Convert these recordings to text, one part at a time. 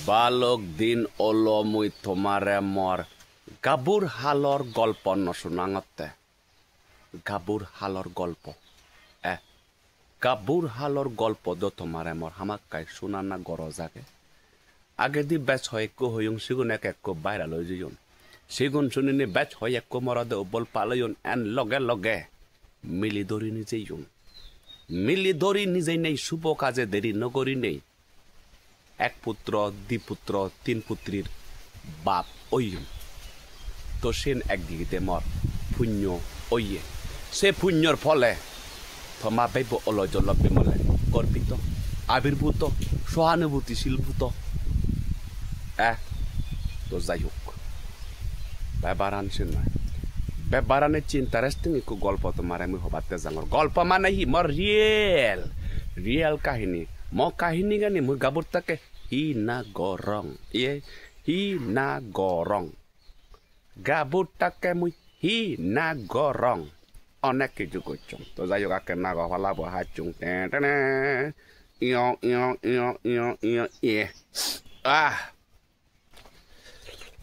বালক দিন ওলো মুই তোমারে মর গাবুর হালর গল্প নশুনাঙতে গাবুর হালর গল্প গাবুর হালর গল্প দো তোমারে মর হামাক্কাই শুনানা গরজাগে আগে দি ব্যাচ হয় একো হইং সিগুন একো বাইরা লই যাইন সিগুন শুনিনি ব্যাচ হয় একো মরদে উবল পালয়ন এন লগে লগে মিলি ধরি নিজেই নেই শুভ কাজে দেরি নগরী নেই এক পুত্র দ্বিপুত্র তিন পুত্রীর বাপ ওইম তো সেন একদিকে মর পুণ্য ওইয়ে সে পুণ্যর ফলে থমা বেব অলজল বিমলে গর্বিত আবির্ভূত সহানুভূতিশীলভূত তো যাই হোক বেবারান সে নয় বেবারানে ইন্টারেস্টিং একটু গল্প তোমার আমি হবাতে যাঙর গল্প মানে হি মর রিয়েল কাহিনী ম কাহিনী গানি মই গাবুর তাকে হি না গরং গাবুর তাকে মুই হি না গরং অনেক কিছু করছং তো যাই হোক আকে না গলা বহাচুং টেনে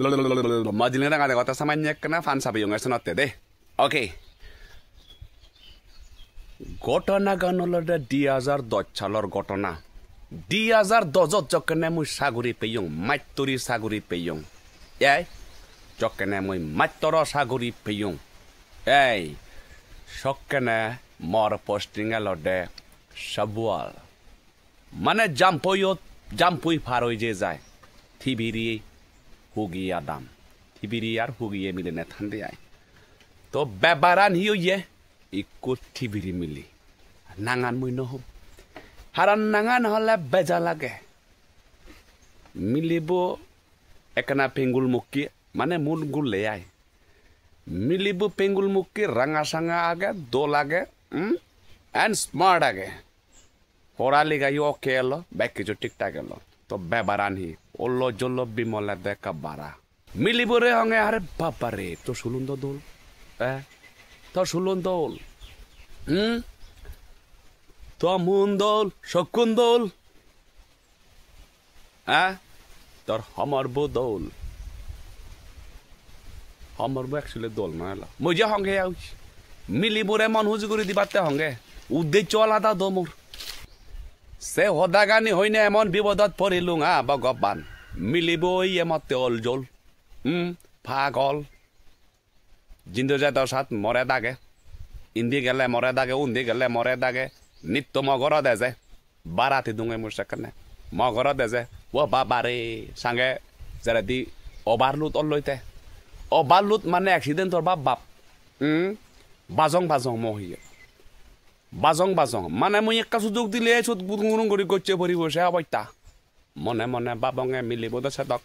Majiling ada kota samanya kena fan sabi yung esenot deh. Oke. Gotona ganoloda 2010 সালের ঘটনা 2010 জকনে মুই সাগরি পেয়ং মাইতরি সাগরি পেয়ং এই জকনে মুই মাইতর সাগরি পেয়ং এই সকনে মর পোস্টিং এলডে সবওয়াল মানে জাম্পুই ফার হই যে যায় থিবিরি হুগি আদাম থিবিরি আর হুগিয়ে মিলে না ঠান্ডে আয় তো বেবারান হিয়ে ইকো থিবিরি মিলি নাঙান মুই নহম হারান নাঙান হলে বেজা লাগে মিলিব একনা পেঙ্গুল মুক্কি মানে মূল গুলে আয় মিলিব পেঙ্গুল মুক্কি রাঙা সাঙা আগে দোল আগে এন্ড স্মার্ট আগে পড়ালি গাই ওকে এলো ব্যাক কিছু ঠিকঠাক এলো তো বেবারান হি ওল্লো জল্লো বিমলে বেকা বারা মিলিব রে হঙে আরে বাবা রে তো শুলুন তো দোল তো শুলুন দোল তো মুন দোল শকুন দোল তোর হমরবো দোল হমরবো একচুয়ালি দোল নয় মই যে হঙ্গে আউছি মিলিব রে মন হুজি করে দিবাতে হঙ্গে উদ্দেশ্য আলাদা দমুর সে হদাগানি হইনে এমন বিপদত পড়িলুং ভগবান মিলিব ইয়ে মতে অল জল পাগল জিন্দু যে তোর সাথ মরে দাগে ইন্দি গেলে মরে দাগে উন্দি গেলে মরে দাগে নিত্য মগর দেজে বারাতি দুঙে মোর সেখানে মগর দেজে ও বাবারে সাঙ্গে যারা দি ওভারলুট লইতে ওভারলুট মানে অ্যাক্সিডেন্ট তোর বাপ বাজং মহিয়ে বাজং মানে মুই একটা সুযোগ দিলে গুরুং করে করছে ভরি বসে অবৈতা মনে মনে বাবঙে মিলিব দে দক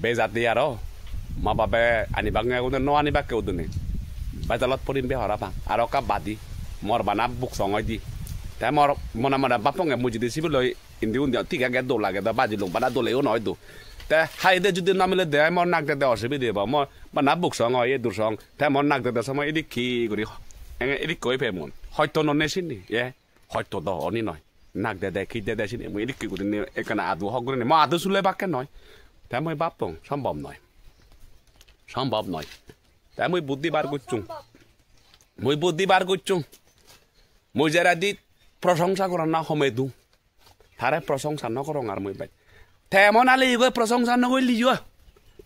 বেজাতি আৰু মা বাপে আনিবাঙে ন আনিবাকে উদুনি বেজালত পৰিম বে হৰা পাং আৰু কা বাদি মোৰ বানা বুক সঙই দি তাই মোৰ মনে বাপঙে মুজি দিছিব লৈ ইন্দি ঠিক আগে দৌ লাগে দা বাজি লং বানা দলেও নহয় দো তে হাই দে যদি নামিলে দে মোৰ নাক দে অসুবিধা দিব মই বানা বুক সঙই এই দুসং তাই মোৰ নাক দে সময় এদি কি কৰি এদি কৈ ফে মন হয়তো ননেছিনি হয়তো দ অনি নয় নাক দে কি দে চিনি মই এদি কি কৰি একানা আদু হক কৰি মই আদু চুলে বাকে নয় তাই মই বাপ পং সম্ভৱ নয় তাই মই বুদ্ধি বার করছুং মই যারা দি প্রশংসা করার না সময় দু তারে প্রশংসা নকরং আর মই বাই তেমন আলে ইগো প্রশংসা নগৈ লিও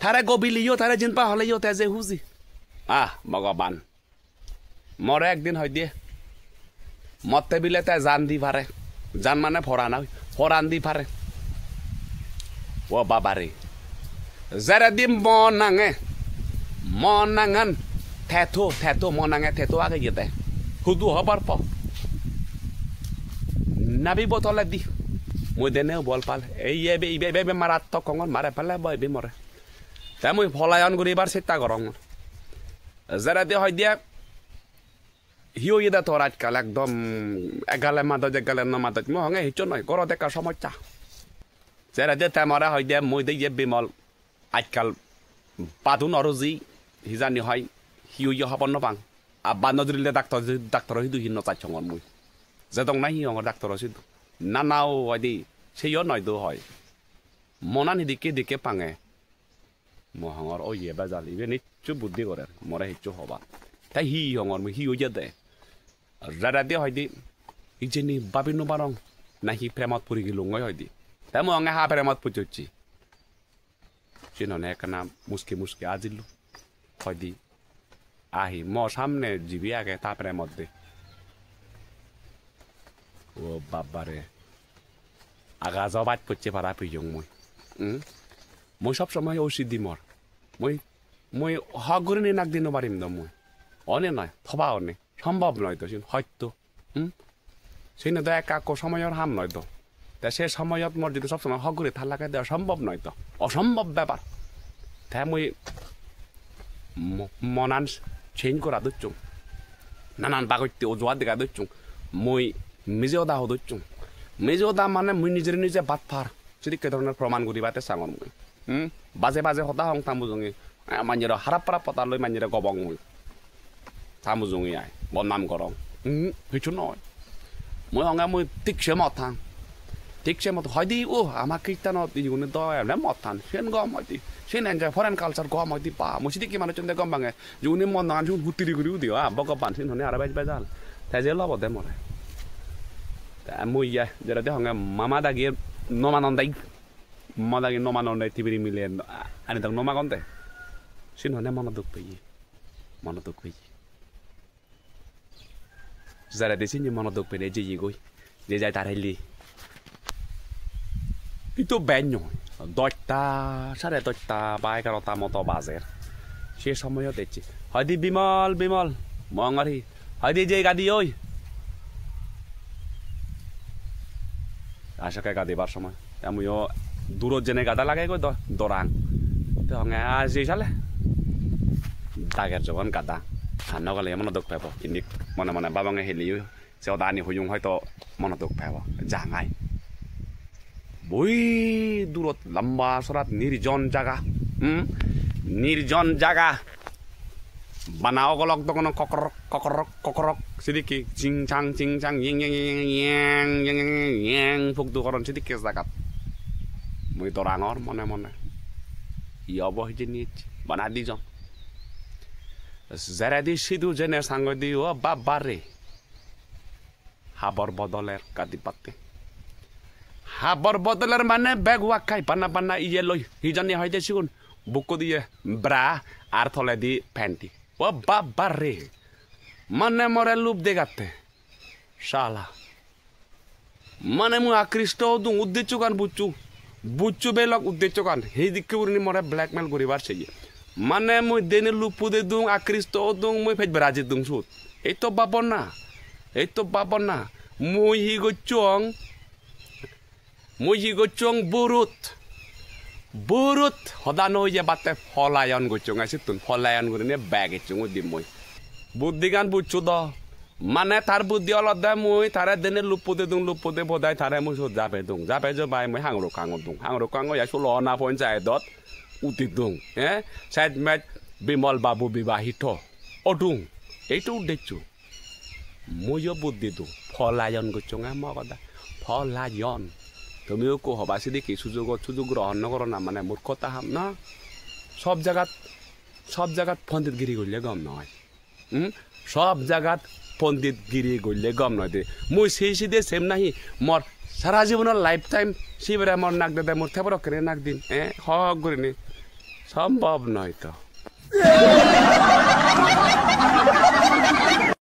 তারে গবি লিও তারে জিনপা হলে ইও তেজে হুজি ভগবান মরে একদিন হয় দিয়ে মতে বিলে তাই জান দি পারে জান মানে ফরান দি পারে ও বাবারে যারা দি মনাঙান থেতো মনাঙে থেতো আগে গিয়ে দেয় হুদু হবার প নাবি বোতলে দি মই দেনেও বল পাল এই ইবে মারাত্মক কঙন মারে ফেলে বই মরে তাই মই ফলায়ন করি এবার চেষ্টা করং যারা দিয়ে হয় দিয়া হিও ইদা তোর আজকাল একদম এগালে মাদত মই হঙে হিচ নয় গর দেখা সমস্যা যারা দিয়ে তাই মরা হয় দিয়া মই দিয়ে বিমল আজকাল পাদুন অরজি হিজানি হয় হিও হবার নপাং আর বা নজরিলে ডাক্তার হিদু হিন্ন চাইছঙর মই যে দং নাই হিঙর ডাক্তার সিদ্ধু নানাও আদি সেইও নয় দো হয় মনান দিকে দিকে পাঙে মহাঙর ও ইয়ে বাজাল ইবে নিশ্চয় বুদ্ধি করে মরে হিচ্ছু হবা তাই হি হঙর হি হইয়া দে রাডা দিয়ে হয় দি ইজেনি বাবিনো বারং না হি প্রেমত পড়ি গেল হয় দি তাই মই হা প্রেমত পুচুচ্ছি সিননে একনা মুসকে মুসকে আজিলু হয় দি আহি ম সামনে জিবি আগে তা প্রেমত দে ও বাবারে আগা জবাত পড়ছে পারা পিজং মই সব সময় ওষুধ মর মই হক করে নিয়ে নাক দিন পারিম না মই অনে নয় থবা অনে সম্ভব নয় তো হয়তো সেই না তো একা সময়ের হাম নয় তো তা সে সময়ত মোর যদি সবসময় হক করে থার লাগাই দেওয়া সম্ভব নয় তো অসম্ভব ব্যাপার তাই মই মনান চেঞ্জ করা দিচ্ছুং নানান বাগত্যে অজুহাত দেখা দিচ্ছুং মই মেজেও দা হদচ্ছুং মেজেও দা মানে মই নিজের নিজে বাদ ফার যদি কে ধরনের প্রমাণ করি বাতে সাঙর মই বাজে বাজে হতা হং তামুজঙি মাঞ্জির হারাপ পারা পতা লই মাঞ্জির গবং মই তামুজঙি আই বদনাম করং কিছু নয় মই হঙা মই ঠিকসে মত থাং ঠিকসে মত হয় দি ও আমার কীর্তনত ইগুনে দয় মত থান সেন গম হয় দি সেন এনজয় ফরেন কালচার গম হয় দি পা মই সিদি কি মানে চন্দে গম বাঙে জুনি মন নান জুন হুতিরি করিও দিও বগবান সিন হনে আর বাইজ বাইজাল তাই যে লব দে মরে মই ইয়া যেটা দে হঙা মামা দাগিয়ে নমানন্দাই মদাগি নমানন্দাই তিবিরি মিলে আনি তাক নমাগন্তে সিন হনে মন দুঃখ পেয়ে যারা দেশে যে মন দুঃখ পেয়ে যে গই যে যায় তার হাইলি কিন্তু ব্যান নয় 10টা 10:30 বা 11টা মতো বাজের সে সময়ও দেখছি হয়দি বিমল মঙ্গারি হয়দি যে গাদি ওই আশাকে গাদিবার সময় আমিও দূরত জেনে গাদা লাগাই গই দরাং তো হঙে আজি চালে দাগের যখন গাদা হান্ন গেলে মনে দুঃখ পাব ইনি মনে মনে বাবাঙে হেলিও সে দানি হইং হয়তো মনে দুঃখ পাব জাঙাই বই দূরত লম্বা সরাত নির্জন জায়গা বানাও গলক তখন ককরক সিদিকি চিং চাং ইং ফুকদু করন সিদিকে জাগাত মই দরাঙর মনে মনে ই অবহিজে নিয়েছি বানা দি যাও যারা দি সিধু জেনে সাঙ্গ দি ও বাবারে হাবর বদলের কাদি পাতে হাবর বদলের মানে ব্যাগ ওয়াকাই পানা ইয়ে লই হিজানি হইতে সিগুন বুকো দিয়ে ব্রা আর থলে দি প্যান্টি ও বাবারে মানে মরে লুপ দেগাতে শালা মানে মু আকৃষ্ট হদু উদ্দেশ্য কান বুচ্চু বেলক উদ্দেশ্য কান সেই দিকে উনি মরে ব্ল্যাকমেল করিবার সেই মানে মুই দেনে লুপু দে দুং আকৃষ্ট দুং মুই ফেজ বেরাজি দুং সুত এই তো বাবন না মুই হি গচ্চং বুরুত হদানো যে বাতে ফলায়ন গচ্চং আছে তুন ফলায়ন করে নে ব্যাগ এচং দি মুই বুদ্ধিগান বুচ্চু দ মানে তার বুদ্ধি অলদা মুই তারে দেনে লুপু দে বদাই তারে মুই সুত যাবে যে বাই মুই হাংরো কাঙ্গ ইয়া সুলো না পঞ্চায়েতত উতি দুং সাইড ম্যাচ বিমল বাবু বিবাহিত অদুং এইটো উদ্দেশ্য মইও বুদ্ধি দু ফলায়ন গচ্চং মগদা ফলায়ন তুমিও কো হবা সিদিকে সুযোগ গ্রহণ করো না মানে মূর্খতা হাম না সব জায়গাত পণ্ডিতগিরি করলে গম নয় সব জায়গাত পণ্ডিতগিরি করলে গম নয় দে মুই সেই সিদে সেম নাহি মর সারা জীবনের লাইফ টাইম সিবেরা মর নাক দে মোর থেবর করে নাক দিন হক করে নি সম্ভব নয় তো